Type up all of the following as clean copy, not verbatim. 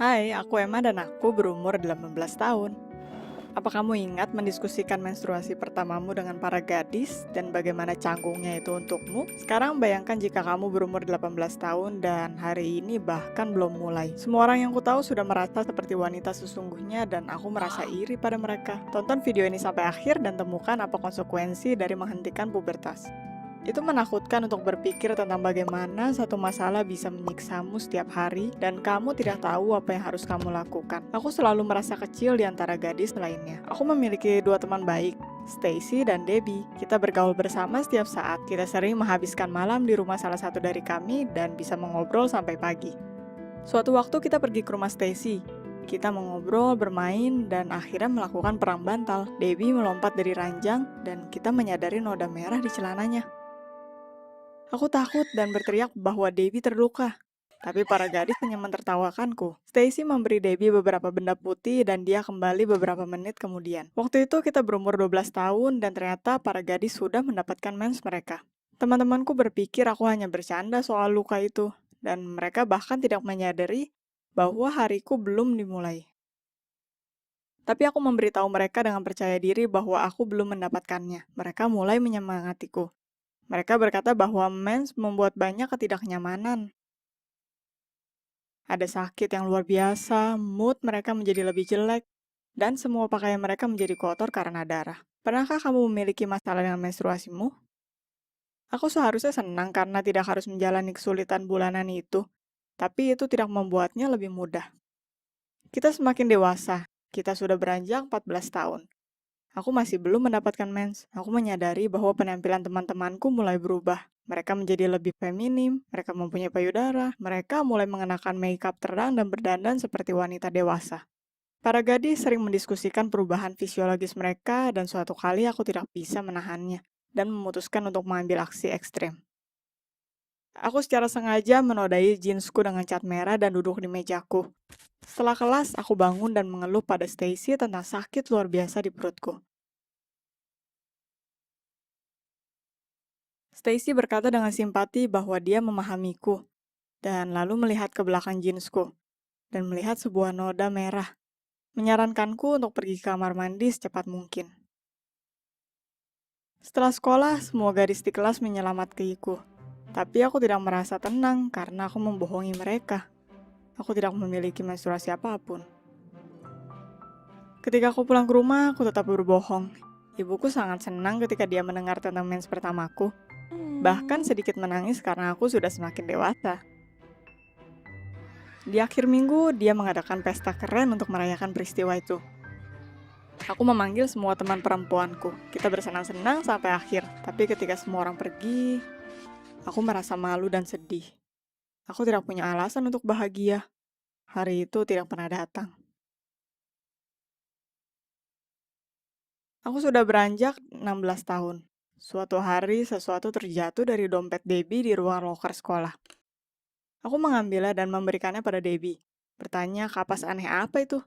Hai, aku Emma dan aku berumur 18 tahun. Apa kamu ingat mendiskusikan menstruasi pertamamu dengan para gadis dan bagaimana canggungnya itu untukmu? Sekarang bayangkan jika kamu berumur 18 tahun dan hari ini bahkan belum mulai. Semua orang yang ku tahu sudah merasa seperti wanita sesungguhnya dan aku merasa iri pada mereka. Tonton video ini sampai akhir dan temukan apa konsekuensi dari menghentikan pubertas. Itu menakutkan untuk berpikir tentang bagaimana satu masalah bisa menyiksamu setiap hari dan kamu tidak tahu apa yang harus kamu lakukan. Aku selalu merasa kecil di antara gadis lainnya. Aku memiliki dua teman baik, Stacy dan Debbie. Kita bergaul bersama setiap saat. Kita sering menghabiskan malam di rumah salah satu dari kami dan bisa mengobrol sampai pagi. Suatu waktu kita pergi ke rumah Stacy. Kita mengobrol, bermain, dan akhirnya melakukan perang bantal. Debbie melompat dari ranjang dan kita menyadari noda merah di celananya. Aku takut dan berteriak bahwa Debbie terluka. Tapi para gadis hanya mentertawakanku. Stacy memberi Debbie beberapa benda putih dan dia kembali beberapa menit kemudian. Waktu itu kita berumur 12 tahun dan ternyata para gadis sudah mendapatkan mens mereka. Teman-temanku berpikir aku hanya bercanda soal luka itu. Dan mereka bahkan tidak menyadari bahwa hariku belum dimulai. Tapi aku memberitahu mereka dengan percaya diri bahwa aku belum mendapatkannya. Mereka mulai menyemangatiku. Mereka berkata bahwa mens membuat banyak ketidaknyamanan. Ada sakit yang luar biasa, mood mereka menjadi lebih jelek, dan semua pakaian mereka menjadi kotor karena darah. Pernahkah kamu memiliki masalah dengan menstruasimu? Aku seharusnya senang karena tidak harus menjalani kesulitan bulanan itu, tapi itu tidak membuatnya lebih mudah. Kita semakin dewasa, kita sudah beranjak 14 tahun. Aku masih belum mendapatkan mens. Aku menyadari bahwa penampilan teman-temanku mulai berubah. Mereka menjadi lebih feminim, mereka mempunyai payudara, mereka mulai mengenakan makeup terang dan berdandan seperti wanita dewasa. Para gadis sering mendiskusikan perubahan fisiologis mereka dan suatu kali aku tidak bisa menahannya dan memutuskan untuk mengambil aksi ekstrem. Aku secara sengaja menodai jeansku dengan cat merah dan duduk di mejaku. Setelah kelas, aku bangun dan mengeluh pada Stacy tentang sakit luar biasa di perutku. Stacy berkata dengan simpati bahwa dia memahamiku, dan lalu melihat ke belakang jeansku, dan melihat sebuah noda merah, menyarankanku untuk pergi ke kamar mandi secepat mungkin. Setelah sekolah, semua gadis di kelas menyelamatkanku, tapi aku tidak merasa tenang karena aku membohongi mereka. Aku tidak memiliki menstruasi apapun. Ketika aku pulang ke rumah, aku tetap berbohong. Ibuku sangat senang ketika dia mendengar tentang mens pertamaku, bahkan sedikit menangis karena aku sudah semakin dewasa. Di akhir minggu, dia mengadakan pesta keren untuk merayakan peristiwa itu. Aku memanggil semua teman perempuanku. Kita bersenang-senang sampai akhir, tapi ketika semua orang pergi, aku merasa malu dan sedih. Aku tidak punya alasan untuk bahagia. Hari itu tidak pernah datang. Aku sudah beranjak 16 tahun. Suatu hari, sesuatu terjatuh dari dompet Debbie di ruang loker sekolah. Aku mengambilnya dan memberikannya pada Debbie. Bertanya, kapas aneh apa itu?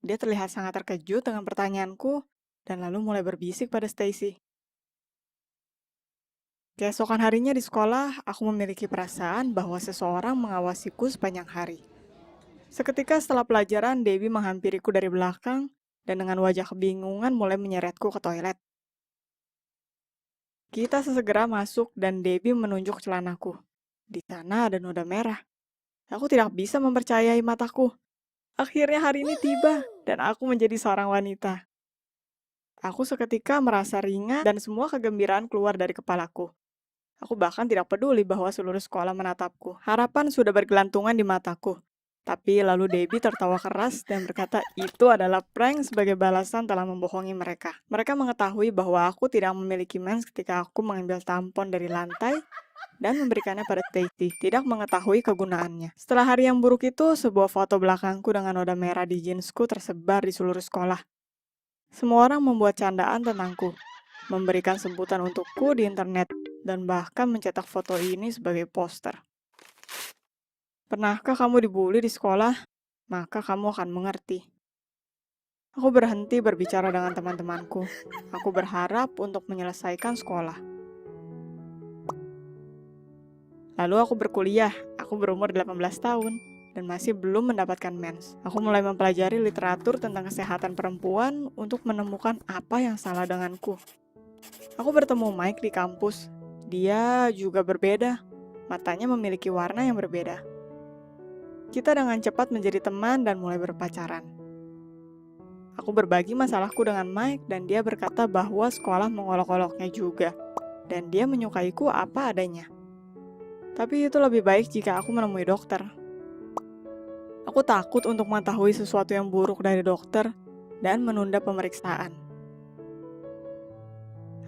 Dia terlihat sangat terkejut dengan pertanyaanku, dan lalu mulai berbisik pada Stacy. Keesokan harinya di sekolah, aku memiliki perasaan bahwa seseorang mengawasiku sepanjang hari. Seketika setelah pelajaran, Debbie menghampiriku dari belakang, dan dengan wajah kebingungan mulai menyeretku ke toilet. Kita sesegera masuk dan Debbie menunjuk celanaku. Di sana ada noda merah. Aku tidak bisa mempercayai mataku. Akhirnya hari ini tiba, dan aku menjadi seorang wanita. Aku seketika merasa ringan dan semua kegembiraan keluar dari kepalaku. Aku bahkan tidak peduli bahwa seluruh sekolah menatapku. Harapan sudah bergelantungan di mataku. Tapi lalu Debbie tertawa keras dan berkata itu adalah prank sebagai balasan telah membohongi mereka. Mereka mengetahui bahwa aku tidak memiliki mens ketika aku mengambil tampon dari lantai dan memberikannya pada Stacy, tidak mengetahui kegunaannya. Setelah hari yang buruk itu, sebuah foto belakangku dengan noda merah di jeansku tersebar di seluruh sekolah. Semua orang membuat candaan tentangku, memberikan sebutan untukku di internet, dan bahkan mencetak foto ini sebagai poster. Pernahkah kamu dibully di sekolah? Maka kamu akan mengerti. Aku berhenti berbicara dengan teman-temanku. Aku berharap untuk menyelesaikan sekolah. Lalu aku berkuliah. Aku berumur 18 tahun. dan masih belum mendapatkan mens. Aku mulai mempelajari literatur tentang kesehatan perempuan untuk menemukan apa yang salah denganku. Aku bertemu Mike di kampus. Dia juga berbeda. Matanya memiliki warna yang berbeda. Kita dengan cepat menjadi teman dan mulai berpacaran. Aku berbagi masalahku dengan Mike dan dia berkata bahwa sekolah mengolok-oloknya juga. Dan dia menyukaiku apa adanya. Tapi itu lebih baik jika aku menemui dokter. Aku takut untuk mengetahui sesuatu yang buruk dari dokter dan menunda pemeriksaan.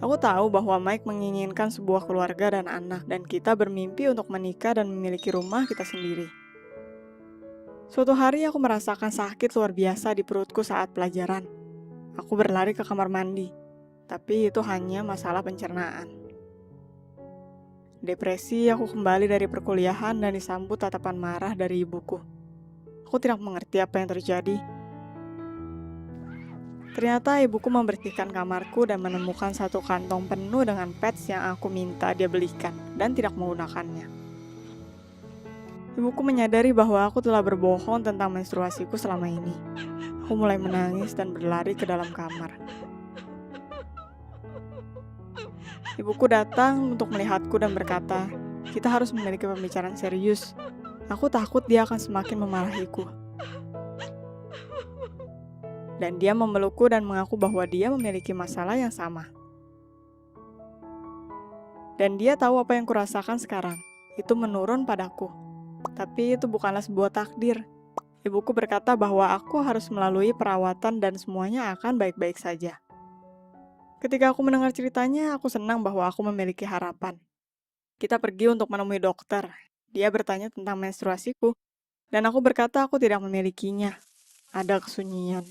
Aku tahu bahwa Mike menginginkan sebuah keluarga dan anak, dan kita bermimpi untuk menikah dan memiliki rumah kita sendiri. Suatu hari aku merasakan sakit luar biasa di perutku saat pelajaran. Aku berlari ke kamar mandi, tapi itu hanya masalah pencernaan. Depresi, aku kembali dari perkuliahan dan disambut tatapan marah dari ibuku. Aku tidak mengerti apa yang terjadi. Ternyata ibuku membersihkan kamarku dan menemukan satu kantong penuh dengan pads yang aku minta dia belikan dan tidak menggunakannya. Ibuku menyadari bahwa aku telah berbohong tentang menstruasiku selama ini. Aku mulai menangis dan berlari ke dalam kamar. Ibuku datang untuk melihatku dan berkata, "Kita harus memiliki pembicaraan serius. Aku takut dia akan semakin memarahiku." Dan dia memelukku dan mengaku bahwa dia memiliki masalah yang sama. Dan dia tahu apa yang kurasakan sekarang. Itu menurun padaku. Tapi itu bukanlah sebuah takdir. Ibuku berkata bahwa aku harus melalui perawatan dan semuanya akan baik-baik saja. Ketika aku mendengar ceritanya, aku senang bahwa aku memiliki harapan. Kita pergi untuk menemui dokter. Dia bertanya tentang menstruasiku, dan aku berkata aku tidak memilikinya. Ada kesunyian.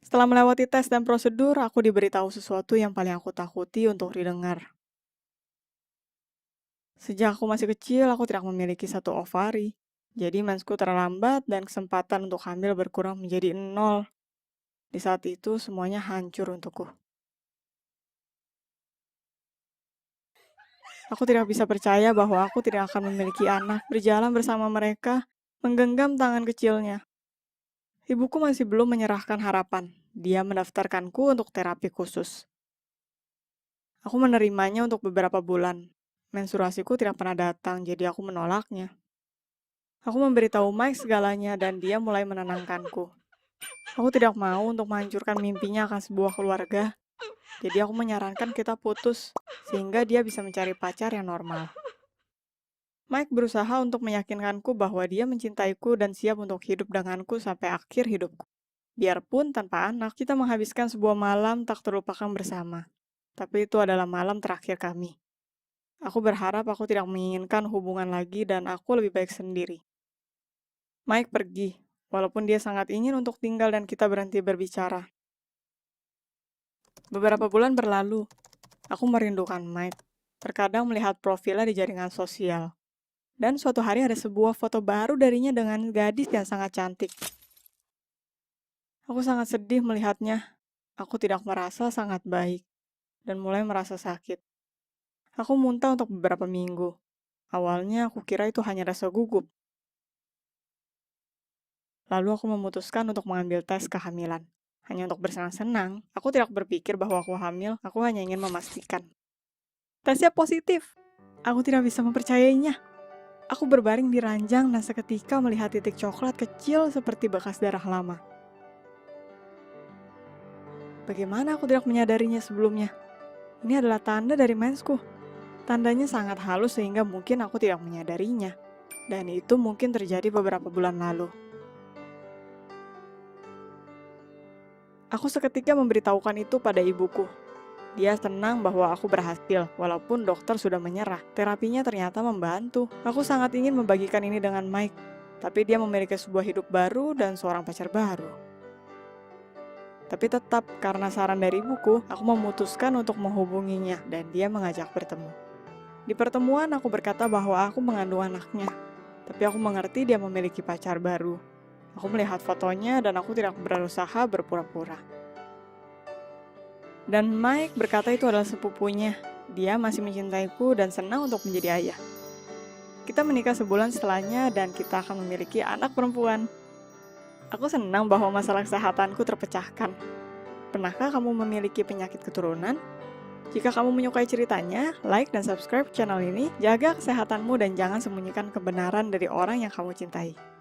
Setelah melewati tes dan prosedur, aku diberitahu sesuatu yang paling aku takuti untuk didengar. Sejak aku masih kecil, aku tidak memiliki satu ovari. Jadi mensku terlambat dan kesempatan untuk hamil berkurang menjadi 0. Di saat itu, semuanya hancur untukku. Aku tidak bisa percaya bahwa aku tidak akan memiliki anak, berjalan bersama mereka, menggenggam tangan kecilnya. Ibuku masih belum menyerahkan harapan. Dia mendaftarkanku untuk terapi khusus. Aku menerimanya untuk beberapa bulan. Menstruasiku tidak pernah datang, jadi aku menolaknya. Aku memberitahu Mike segalanya dan dia mulai menenangkanku. Aku tidak mau untuk menghancurkan mimpinya akan sebuah keluarga. Jadi aku menyarankan kita putus, sehingga dia bisa mencari pacar yang normal. Mike berusaha untuk meyakinkanku bahwa dia mencintaiku dan siap untuk hidup denganku sampai akhir hidupku. Biarpun tanpa anak, kita menghabiskan sebuah malam tak terlupakan bersama. Tapi itu adalah malam terakhir kami. Aku berharap aku tidak menginginkan hubungan lagi dan aku lebih baik sendiri. Mike pergi, walaupun dia sangat ingin untuk tinggal dan kita berhenti berbicara. Beberapa bulan berlalu, aku merindukan Mike. Terkadang melihat profilnya di jaringan sosial. Dan suatu hari ada sebuah foto baru darinya dengan gadis yang sangat cantik. Aku sangat sedih melihatnya. Aku tidak merasa sangat baik dan mulai merasa sakit. Aku muntah untuk beberapa minggu. Awalnya aku kira itu hanya rasa gugup. Lalu aku memutuskan untuk mengambil tes kehamilan. Hanya untuk bersenang-senang, aku tidak berpikir bahwa aku hamil, aku hanya ingin memastikan. Tesnya positif. Aku tidak bisa mempercayainya. Aku berbaring di ranjang dan seketika melihat titik coklat kecil seperti bekas darah lama. Bagaimana aku tidak menyadarinya sebelumnya? Ini adalah tanda dari mensku. Tandanya sangat halus sehingga mungkin aku tidak menyadarinya. Dan itu mungkin terjadi beberapa bulan lalu. Aku seketika memberitahukan itu pada ibuku. Dia senang bahwa aku berhasil, walaupun dokter sudah menyerah. Terapinya ternyata membantu. Aku sangat ingin membagikan ini dengan Mike, tapi dia memiliki sebuah hidup baru dan seorang pacar baru. Tapi tetap, karena saran dari ibuku, aku memutuskan untuk menghubunginya dan dia mengajak bertemu. Di pertemuan, aku berkata bahwa aku mengandung anaknya, tapi aku mengerti dia memiliki pacar baru. Aku melihat fotonya dan aku tidak berusaha berpura-pura. Dan Mike berkata itu adalah sepupunya. Dia masih mencintaiku dan senang untuk menjadi ayah. Kita menikah sebulan setelahnya dan kita akan memiliki anak perempuan. Aku senang bahwa masalah kesehatanku terpecahkan. Pernahkah kamu memiliki penyakit keturunan? Jika kamu menyukai ceritanya, like dan subscribe channel ini, jaga kesehatanmu dan jangan sembunyikan kebenaran dari orang yang kamu cintai.